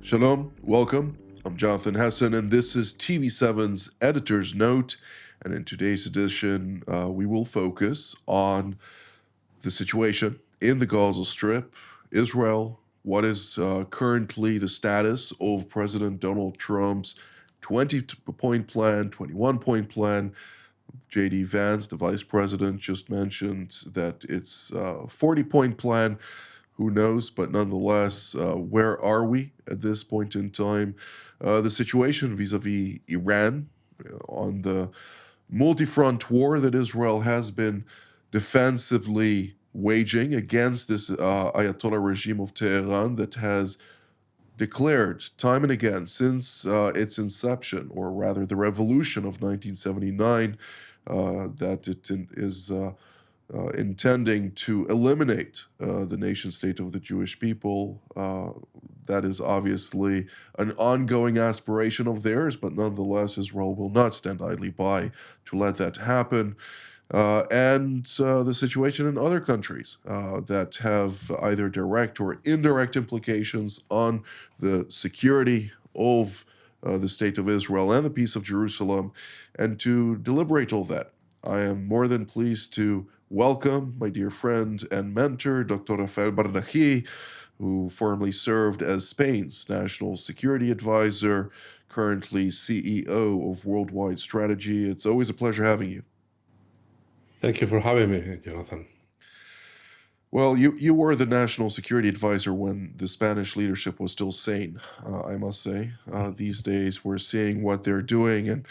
Shalom, welcome. I'm Jonathan Hessen, and this is TV7's Editor's Note. And in today's edition, we will focus on the situation in the Gaza Strip, Israel, what is currently the status of President Donald Trump's 20-point plan, 21-point plan. J.D. Vance, the vice president, just mentioned that it's a 40-point plan. Who knows? But nonetheless, where are we at this point in time? The situation vis-a-vis Iran on the multi-front war that Israel has been defensively waging against this Ayatollah regime of Tehran that has declared time and again since its inception, or rather the revolution of 1979, that it is intending to eliminate the nation state of the Jewish people. That is obviously an ongoing aspiration of theirs, but nonetheless, Israel will not stand idly by to let that happen. And the situation in other countries that have either direct or indirect implications on the security of the state of Israel and the peace of Jerusalem. And to deliberate all that, I am more than pleased to welcome my dear friend and mentor, Dr. Rafael Bardaji, who formerly served as Spain's national security advisor, currently CEO of Worldwide Strategy. It's always a pleasure having you. Thank you for having me, Jonathan. Well, you were the national security advisor when the Spanish leadership was still sane, I must say. These days, we're seeing what they're doing, and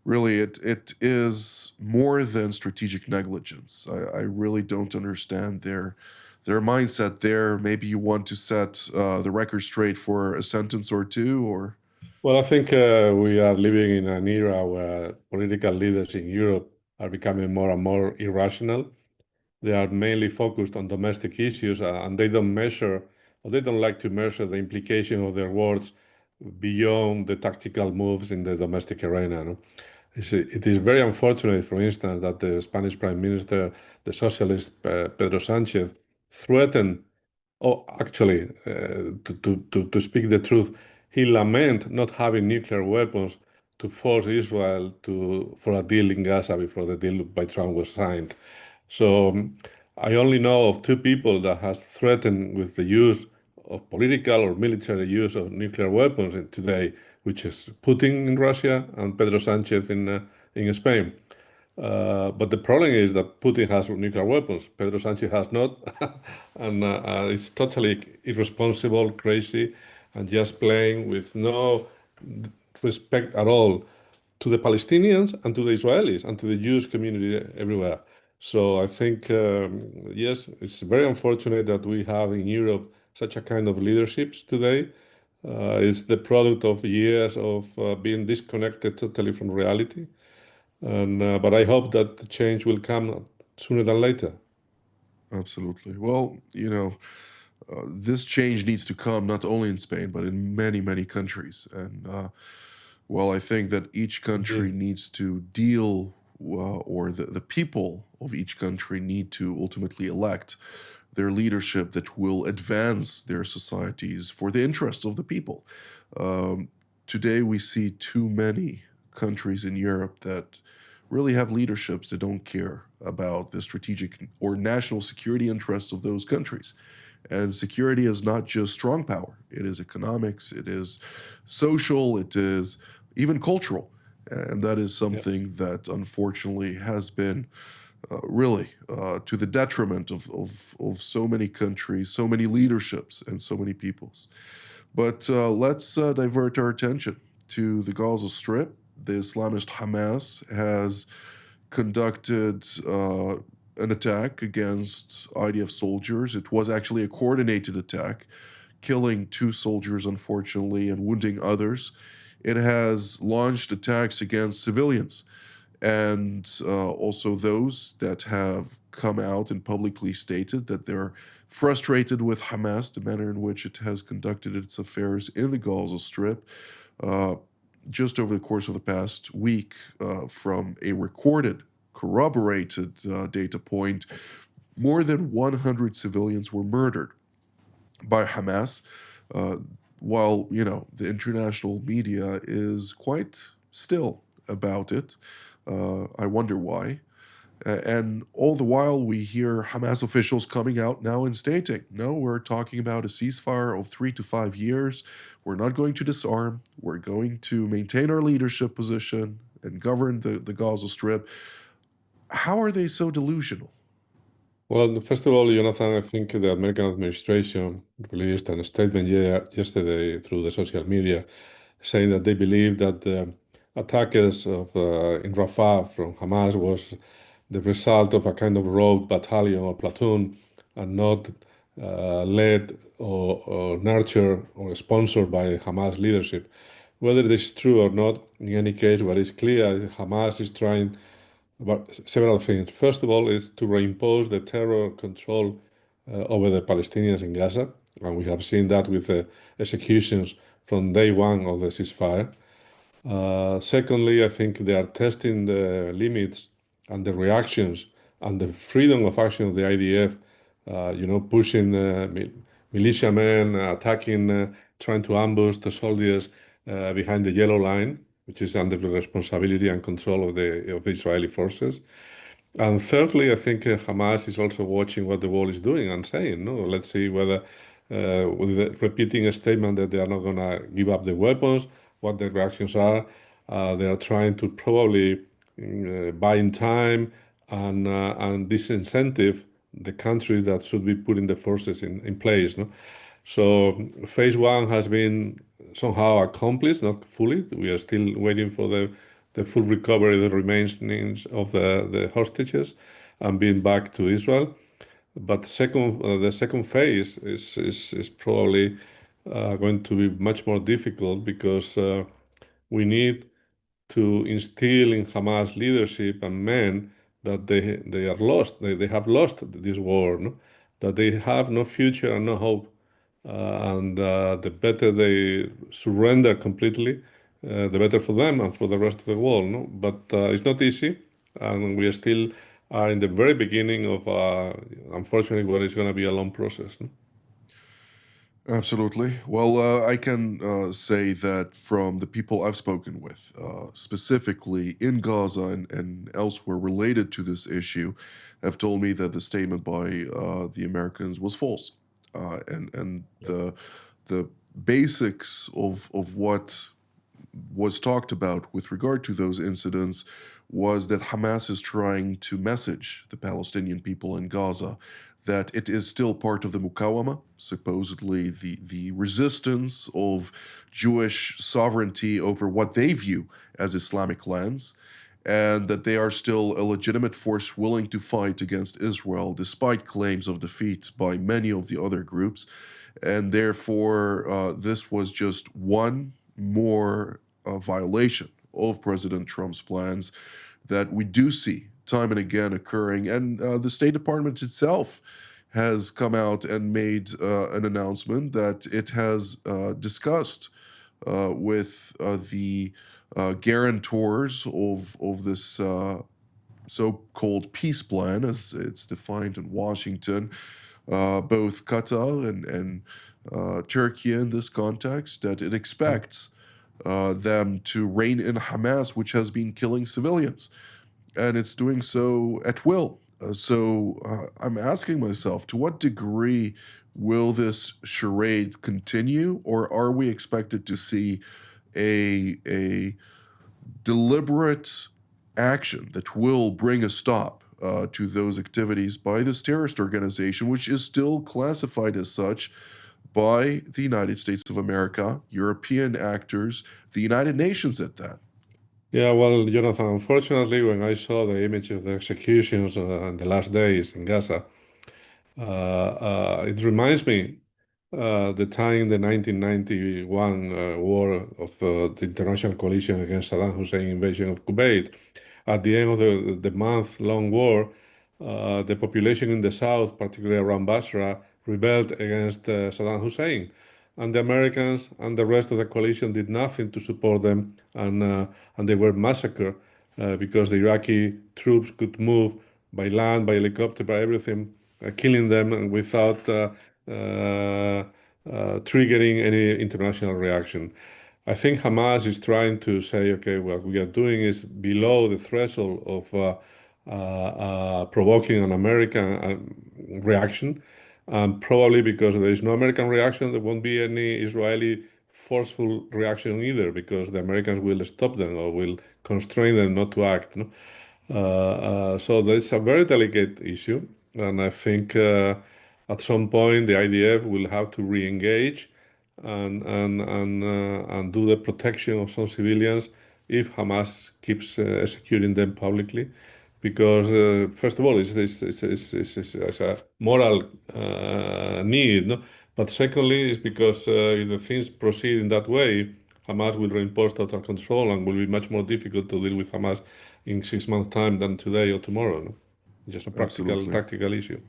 really, it is more than strategic negligence. I really don't understand their mindset there. Maybe you want to set the record straight for a sentence or two, or... Well, I think we are living in an era where political leaders in Europe are becoming more and more irrational. They are mainly focused on domestic issues, and they don't measure, or they don't like to measure the implication of their words beyond the tactical moves in the domestic arena. No? It is very unfortunate, for instance, that the Spanish Prime Minister, the socialist Pedro Sanchez, threatened, actually, to speak the truth, he lamented not having nuclear weapons to force Israel for a deal in Gaza before the deal by Trump was signed. So I only know of two people that has threatened with the use of political or military use of nuclear weapons today, which is Putin in Russia and Pedro Sanchez in Spain. But the problem is that Putin has nuclear weapons. Pedro Sanchez has not, and it's totally irresponsible, crazy, and just playing with no respect at all to the Palestinians and to the Israelis and to the Jewish community everywhere. So I think, yes, it's very unfortunate that we have in Europe such a kind of leaderships today. It's the product of years of being disconnected totally from reality. But I hope that the change will come sooner than later. Absolutely. Well, this change needs to come not only in Spain, but in many, many countries. And well, I think that each country needs to deal, or the people of each country need to ultimately elect their leadership that will advance their societies for the interests of the people. Today, we see too many countries in Europe that really have leaderships that don't care about the strategic or national security interests of those countries. And security is not just strong power. It is economics, it is social, it is even cultural. And that is something that unfortunately has been really to the detriment of so many countries, so many leaderships, and so many peoples. But let's divert our attention to the Gaza Strip. The Islamist Hamas has conducted an attack against IDF soldiers. It was actually a coordinated attack, killing 2 soldiers, unfortunately, and wounding others. It has launched attacks against civilians, and also those that have come out and publicly stated that they're frustrated with Hamas, the manner in which it has conducted its affairs in the Gaza Strip. Just over the course of the past week, from a recorded, corroborated data point, more than 100 civilians were murdered by Hamas. while, the international media is quite still about it. I wonder why. And all the while, we hear Hamas officials coming out now and stating, no, we're talking about a ceasefire of 3 to 5 years. We're not going to disarm. We're going to maintain our leadership position and govern the Gaza Strip. How are they so delusional? Well, first of all, Jonathan, I think the American administration released a statement yesterday through the social media saying that they believe that the attackers in Rafah from Hamas was the result of a kind of rogue battalion or platoon and not led or nurtured or sponsored by Hamas leadership. Whether this is true or not, in any case, what is clear, Hamas is trying about several things. First of all, is to reimpose the terror control over the Palestinians in Gaza, and we have seen that with the executions from day one of the ceasefire. Secondly, I think they are testing the limits and the reactions and the freedom of action of the IDF. Pushing militiamen, attacking, trying to ambush the soldiers behind the yellow line, which is under the responsibility and control of the Israeli forces. And thirdly, I think Hamas is also watching what the world is doing and saying, no, let's see whether, with repeating a statement that they are not going to give up the weapons, what the reactions are. They are trying to probably buy in time and disincentive the country that should be putting the forces in place. No? So phase one has been somehow accomplished, not fully. We are still waiting for the full recovery, the remains of the hostages and being back to Israel. But the second phase is probably going to be much more difficult because we need to instill in Hamas leadership and men that they are lost. They have lost this war, no? That they have no future and no hope. And the better they surrender completely, the better for them and for the rest of the world. No? But it's not easy, and we are still are in the very beginning of, unfortunately, what is going to be a long process. No? Absolutely. Well, I can say that from the people I've spoken with, specifically in Gaza and elsewhere related to this issue, have told me that the statement by the Americans was false, and the basics of what was talked about with regard to those incidents was that Hamas is trying to message the Palestinian people in Gaza that it is still part of the Mukawama, supposedly the resistance of Jewish sovereignty over what they view as Islamic lands, and that they are still a legitimate force willing to fight against Israel despite claims of defeat by many of the other groups. And therefore, this was just one more violation of President Trump's plans that we do see time and again occurring. And the State Department itself has come out and made an announcement that it has discussed with the guarantors of this so-called peace plan, as it's defined in Washington, both Qatar and Turkey in this context, that it expects them to rein in Hamas, which has been killing civilians, and it's doing so at will. I'm asking myself, to what degree will this charade continue, or are we expected to see a deliberate action that will bring a stop to those activities by this terrorist organization, which is still classified as such by the United States of America, European actors, the United Nations at that? Yeah, well, Jonathan, unfortunately, when I saw the image of the executions in the last days in Gaza, it reminds me the time the 1991 war of the international coalition against Saddam Hussein invasion of Kuwait. At the end of the month-long war, the population in the south, particularly around Basra, rebelled against Saddam Hussein. And the Americans and the rest of the coalition did nothing to support them, and they were massacred because the Iraqi troops could move by land, by helicopter, by everything, killing them without triggering any international reaction. I think Hamas is trying to say, okay, what we are doing is below the threshold of provoking an American reaction. Probably because there is no American reaction, there won't be any Israeli forceful reaction either, because the Americans will stop them or will constrain them not to act. No? So that's a very delicate issue, and I think at some point the IDF will have to re-engage and do the protection of some civilians if Hamas keeps executing them publicly, because first of all, it's a moral need, no? But secondly, it's because if the things proceed in that way, Hamas will reimpose total control and will be much more difficult to deal with Hamas in 6 months' time than today or tomorrow. No? Just a practical, Absolutely. tactical issue.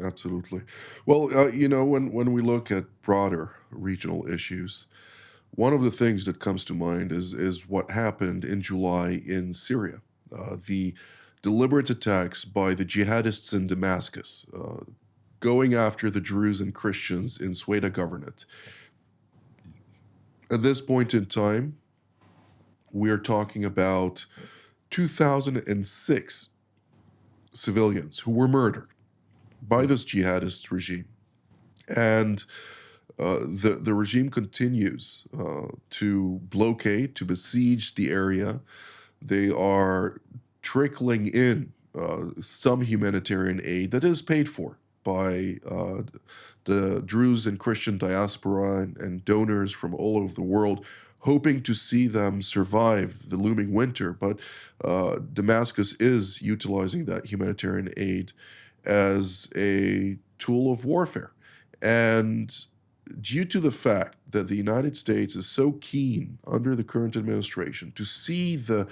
Absolutely. Well, when we look at broader regional issues, one of the things that comes to mind is what happened in July in Syria. The deliberate attacks by the jihadists in Damascus, going after the Druze and Christians in Sweda Governorate. At this point in time, we are talking about 2006 civilians who were murdered by this jihadist regime. And the regime continues to blockade, to besiege the area. They are trickling in some humanitarian aid that is paid for by the Druze and Christian diaspora and donors from all over the world, hoping to see them survive the looming winter. But Damascus is utilizing that humanitarian aid as a tool of warfare. And due to the fact that the United States is so keen under the current administration to see the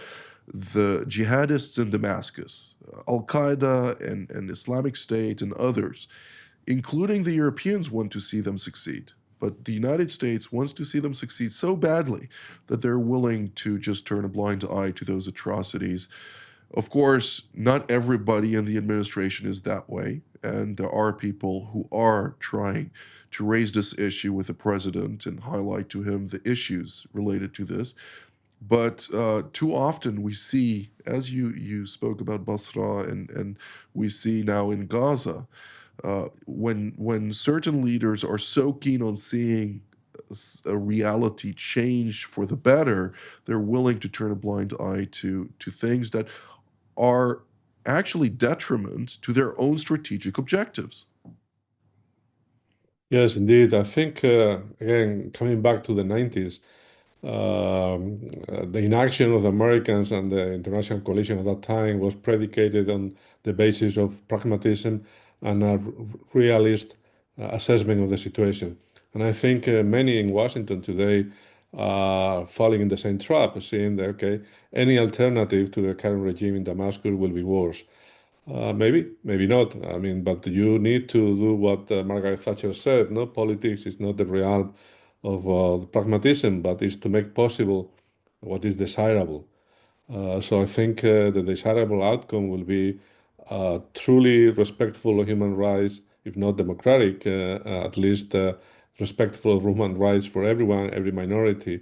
jihadists in Damascus, Al Qaeda and Islamic State and others, including the Europeans, want to see them succeed. But the United States wants to see them succeed so badly that they're willing to just turn a blind eye to those atrocities. Of course, not everybody in the administration is that way, and there are people who are trying to raise this issue with the president and highlight to him the issues related to this. But too often we see, as you spoke about Basra, and we see now in Gaza, when certain leaders are so keen on seeing a reality change for the better, they're willing to turn a blind eye to things that are actually detriment to their own strategic objectives. Yes, indeed. I think, again, coming back to the 90s, the inaction of the Americans and the international coalition at that time was predicated on the basis of pragmatism and a realist assessment of the situation. And I think many in Washington today are falling in the same trap, saying that, okay, any alternative to the current regime in Damascus will be worse. Maybe, maybe not. I mean, but you need to do what Margaret Thatcher said. No, politics is not the realm of pragmatism, but is to make possible what is desirable. So I think the desirable outcome will be truly respectful of human rights, if not democratic, at least respectful of human rights for everyone, every minority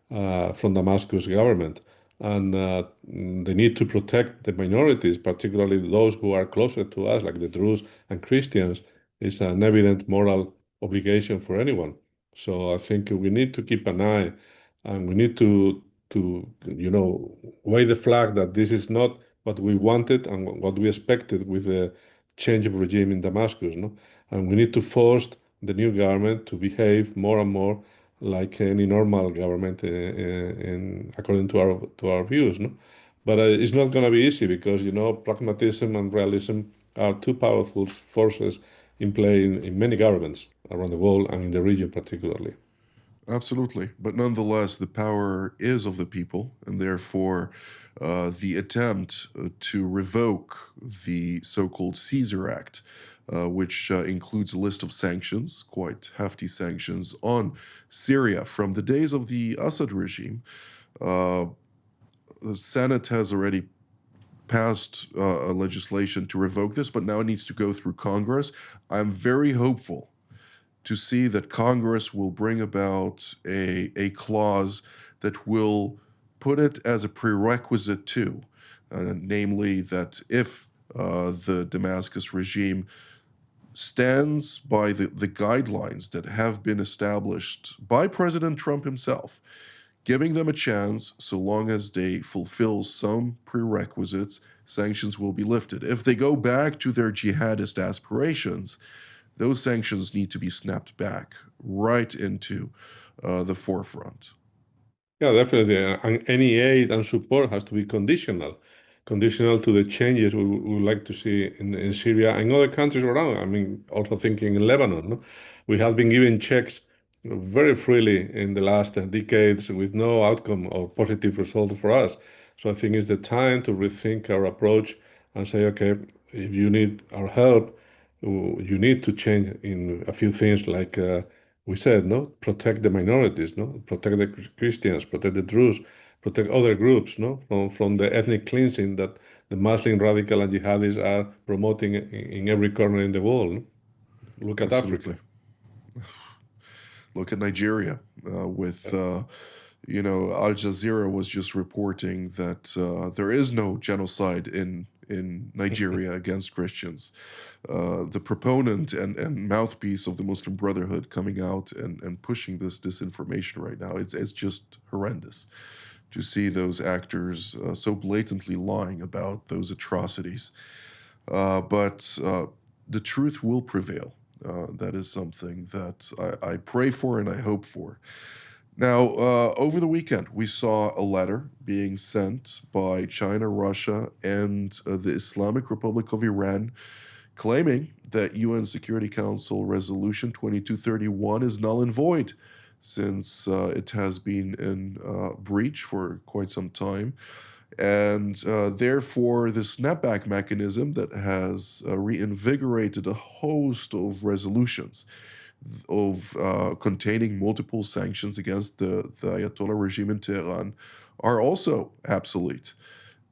from Damascus government. And they need to protect the minorities, particularly those who are closer to us, like the Druze and Christians, is an evident moral obligation for anyone. So I think we need to keep an eye, and we need to weigh the flag that this is not what we wanted and what we expected with the change of regime in Damascus, no? And we need to force the new government to behave more and more like any normal government, according to our views, no? But it's not going to be easy because pragmatism and realism are two powerful forces in play in many governments around the world and in the region particularly. Absolutely. But nonetheless, the power is of the people, and therefore the attempt to revoke the so called Caesar Act, which includes a list of sanctions, quite hefty sanctions, on Syria from the days of the Assad regime. Uh, the Senate has already passed a legislation to revoke this, but now it needs to go through Congress. I'm very hopeful to see that Congress will bring about a clause that will put it as a prerequisite too, namely that if the Damascus regime stands by the guidelines that have been established by President Trump himself, giving them a chance so long as they fulfill some prerequisites, sanctions will be lifted. If they go back to their jihadist aspirations, those sanctions need to be snapped back right into the forefront. Yeah, definitely. And any aid and support has to be conditional to the changes we would like to see in Syria and other countries around. I mean, also thinking in Lebanon, no? We have been giving checks very freely in the last decades with no outcome or positive result for us. So I think it's the time to rethink our approach and say, okay, if you need our help, you need to change in a few things like we said, no, protect the minorities, no, protect the Christians, protect the Druze, protect other groups, no, from the ethnic cleansing that the Muslim radical and jihadis are promoting in every corner in the world. No? Look at Absolutely. Africa. Look at Nigeria with, Al Jazeera was just reporting that there is no genocide in Nigeria against Christians. The proponent and mouthpiece of the Muslim Brotherhood coming out and pushing this disinformation right now, it's just horrendous to see those actors so blatantly lying about those atrocities. But the truth will prevail. That is something that I pray for and I hope for. Now, over the weekend, we saw a letter being sent by China, Russia, and the Islamic Republic of Iran claiming that UN Security Council Resolution 2231 is null and void since it has been in breach for quite some time. And therefore, the snapback mechanism that has reinvigorated a host of resolutions of containing multiple sanctions against the Ayatollah regime in Tehran are also obsolete.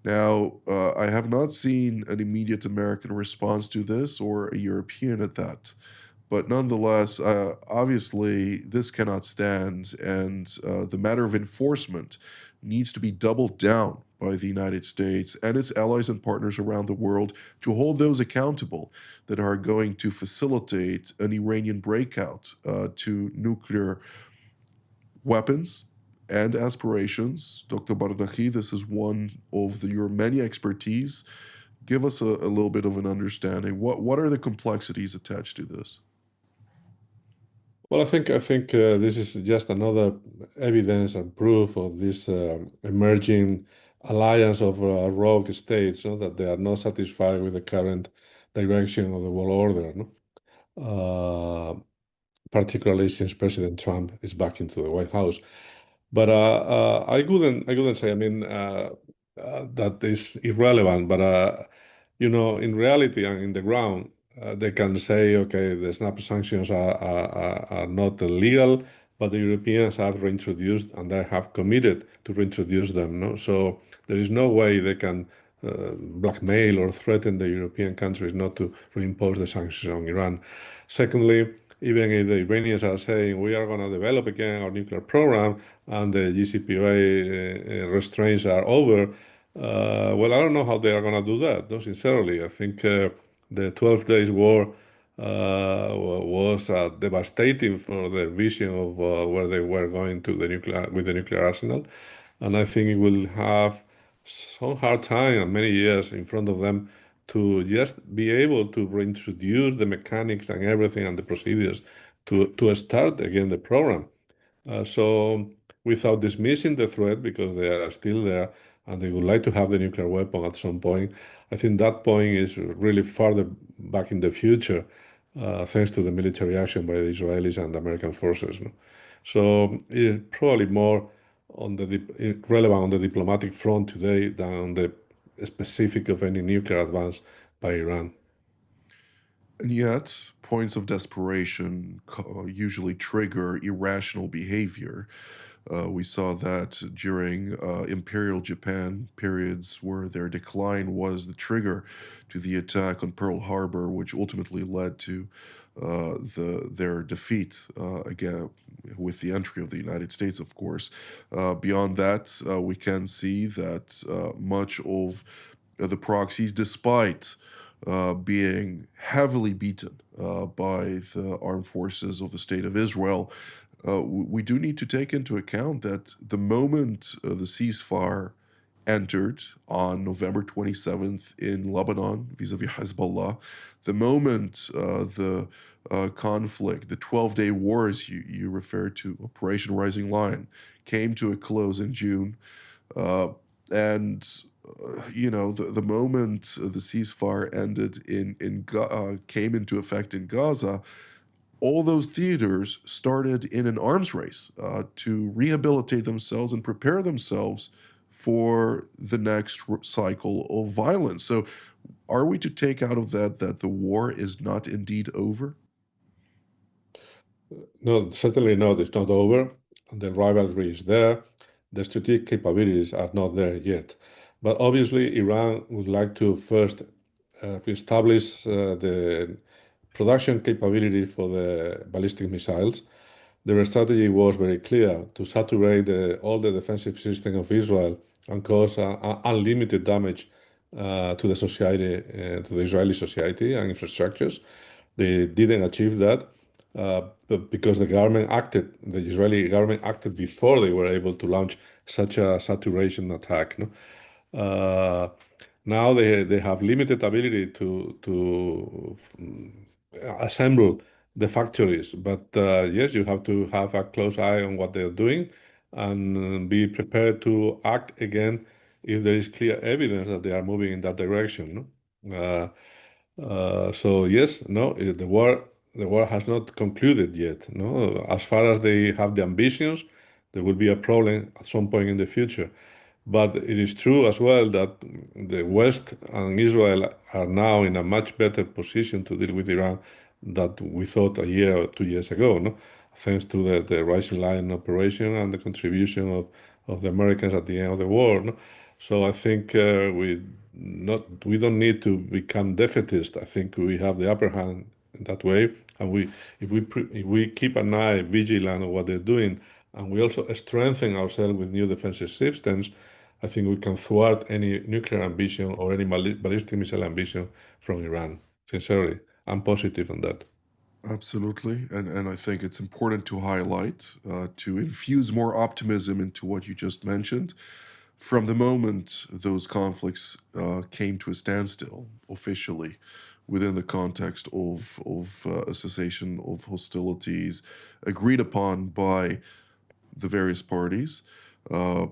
Now, I have not seen an immediate American response to this or a European at that. But nonetheless, obviously, this cannot stand, and the matter of enforcement needs to be doubled down by the United States and its allies and partners around the world to hold those accountable that are going to facilitate an Iranian breakout to nuclear weapons and aspirations. Dr. Bardaji, this is one of your many expertise. Give us a little bit of an understanding. What are the complexities attached to this? Well, I think this is just another evidence and proof of this emerging alliance of rogue states, no, that they are not satisfied with the current direction of the world order, no? Particularly since President Trump is back into the White House. But I couldn't say. I mean, that is irrelevant. But in reality and in the ground, they can say, okay, the SNAP sanctions are not legal, but the Europeans have reintroduced and they have committed to reintroduce them. No, so there is no way they can blackmail or threaten the European countries not to reimpose the sanctions on Iran. Secondly, even if the Iranians are saying we are going to develop again our nuclear program and the JCPOA restraints are over, well, I don't know how they are going to do that. No, sincerely, I think the 12 days war was devastating for their vision of where they were going to the nuclear with the nuclear arsenal, and I think it will have some hard time and many years in front of them to just be able to reintroduce the mechanics and everything and the procedures to start again the program. So without dismissing the threat because they are still there and they would like to have the nuclear weapon at some point, I think that point is really farther back in the future, thanks to the military action by the Israelis and the American forces. No? So it's probably more on the relevant on the diplomatic front today than on the specific of any nuclear advance by Iran. And yet, points of desperation usually trigger irrational behavior. We saw that during Imperial Japan periods where their decline was the trigger to the attack on Pearl Harbor, which ultimately led to their defeat again with the entry of the United States, of course. Beyond that, we can see that much of the proxies, despite being heavily beaten by the armed forces of the State of Israel, we do need to take into account that the moment the ceasefire entered on November 27th in Lebanon vis-a-vis Hezbollah, the moment the conflict, the 12-day wars you referred to, Operation Rising Lion, came to a close in June, uh, and the moment the ceasefire ended came into effect in Gaza, all those theaters started in an arms race to rehabilitate themselves and prepare themselves for the next cycle of violence. So, are we to take out of that that the war is not indeed over? No, certainly not. It's not over. The rivalry is there. The strategic capabilities are not there yet. But obviously, Iran would like to first reestablish the production capability for the ballistic missiles. Their strategy was very clear to saturate all the defensive system of Israel and cause unlimited damage to the society, to the Israeli society and infrastructures. They didn't achieve that but because the Israeli government acted before they were able to launch such a saturation attack. No? Uh, Now they have limited ability to assemble the factories, but yes, you have to have a close eye on what they're doing and be prepared to act again if there is clear evidence that they are moving in that direction. No? So yes, no, the war has not concluded yet. No, as far as they have the ambitions, there will be a problem at some point in the future. But it is true as well that the West and Israel are now in a much better position to deal with Iran than we thought a year or 2 years ago, no? Thanks to the Rising Lion operation and the contribution of the Americans at the end of the war. No? So I think we don't need to become defeatist. I think we have the upper hand in that way, and if we keep an eye vigilant on what they're doing, and we also strengthen ourselves with new defensive systems, I think we can thwart any nuclear ambition or any ballistic missile ambition from Iran. Sincerely, I'm positive on that. Absolutely. And I think it's important to highlight, to infuse more optimism into what you just mentioned. From the moment those conflicts came to a standstill officially within the context of a cessation of hostilities agreed upon by the various parties, uh,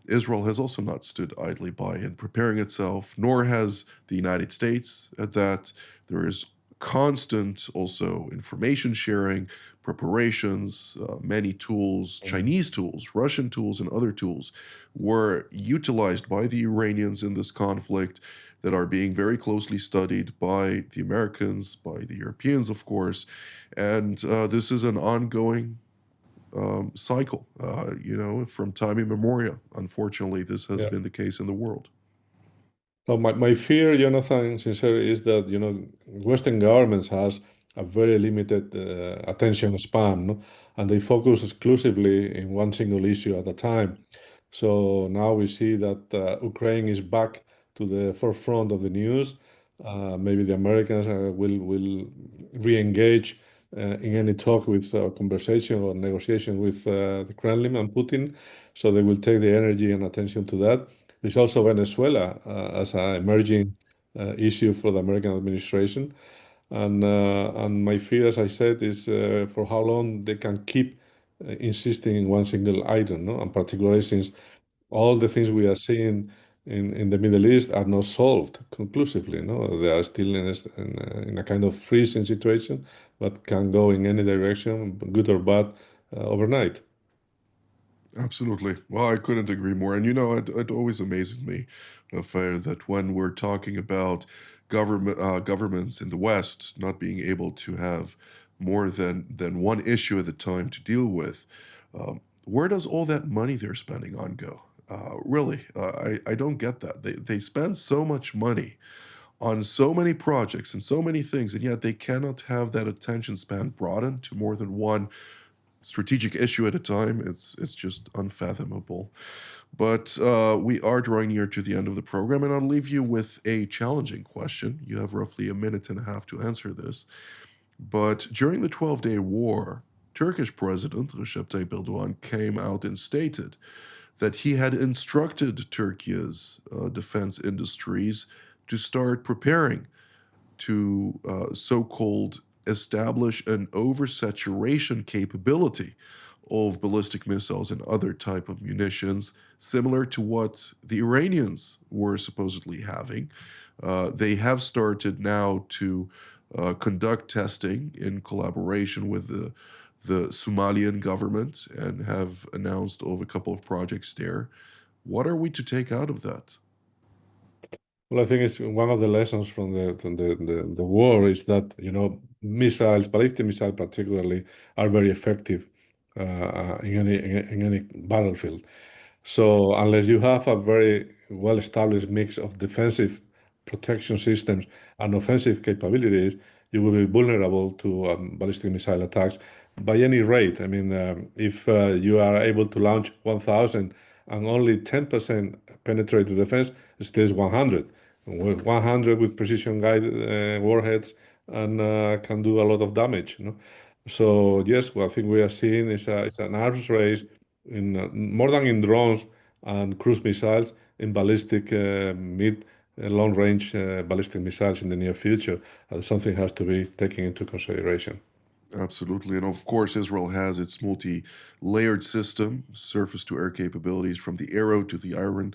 Israel has also not stood idly by in preparing itself, nor has the United States at that. There is constant also information sharing, preparations, many tools, Chinese tools, Russian tools, and other tools were utilized by the Iranians in this conflict that are being very closely studied by the Americans, by the Europeans, of course. And this is an ongoing cycle, from time immemorial. Unfortunately, this has Yeah. been the case in the world. No, my fear, Jonathan, sincerely, is that Western governments has a very limited attention span, no? And they focus exclusively in one single issue at a time. So now we see that Ukraine is back to the forefront of the news. Maybe the Americans will re-engage in any talk with conversation or negotiation with the Kremlin and Putin. So they will take the energy and attention to that. There's also Venezuela as an emerging issue for the American administration. And my fear, as I said, is for how long they can keep insisting in one single item, no? And particularly since all the things we are seeing in the Middle East are not solved conclusively, no? They are still in a kind of freezing situation, but can go in any direction, good or bad, overnight. Absolutely. Well, I couldn't agree more. And it always amazes me, Rafael, that when we're talking about governments in the West not being able to have more than one issue at a time to deal with, where does all that money they're spending on go? Really, I don't get that. They spend so much money on so many projects and so many things, and yet they cannot have that attention span broadened to more than one strategic issue at a time. It's just unfathomable. But we are drawing near to the end of the program, and I'll leave you with a challenging question. You have roughly a minute and a half to answer this. But during the 12-day war, Turkish President Recep Tayyip Erdogan came out and stated that he had instructed Turkey's defense industries to start preparing to so-called establish an oversaturation capability of ballistic missiles and other type of munitions, similar to what the Iranians were supposedly having. They have started now to conduct testing in collaboration with the Somalian government and have announced of a couple of projects there. What are we to take out of that? Well, I think it's one of the lessons from the war is that, missiles, ballistic missiles particularly, are very effective in any battlefield. So unless you have a very well-established mix of defensive protection systems and offensive capabilities, you will be vulnerable to ballistic missile attacks by any rate. I mean, if you are able to launch 1,000 and only 10% penetrate the defense, it stays 100. 100 with precision guided warheads and can do a lot of damage. So yes, what I think we are seeing is it's an arms race in more than in drones and cruise missiles, in ballistic mid long range ballistic missiles in the near future. Something has to be taken into consideration. Absolutely. And of course, Israel has its multi layered system, surface to air capabilities from the Arrow to the Iron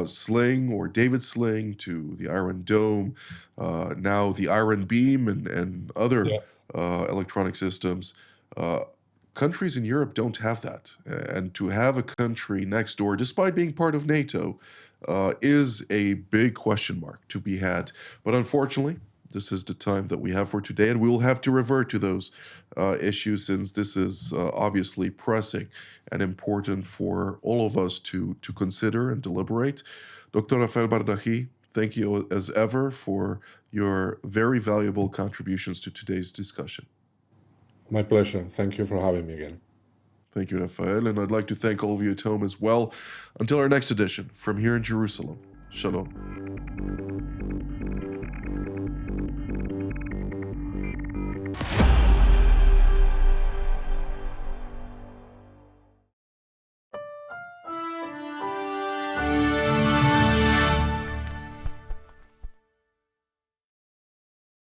Sling or David Sling to the Iron Dome, now the Iron Beam and other Yeah. electronic systems. Uh, Countries in Europe don't have that. And to have a country next door, despite being part of NATO, is a big question mark to be had. But unfortunately, this is the time that we have for today, and we will have to revert to those issues since this is obviously pressing and important for all of us to consider and deliberate. Dr. Rafael Bardaji, thank you as ever for your very valuable contributions to today's discussion. My pleasure. Thank you for having me again. Thank you, Rafael, and I'd like to thank all of you at home as well. Until our next edition, from here in Jerusalem, Shalom.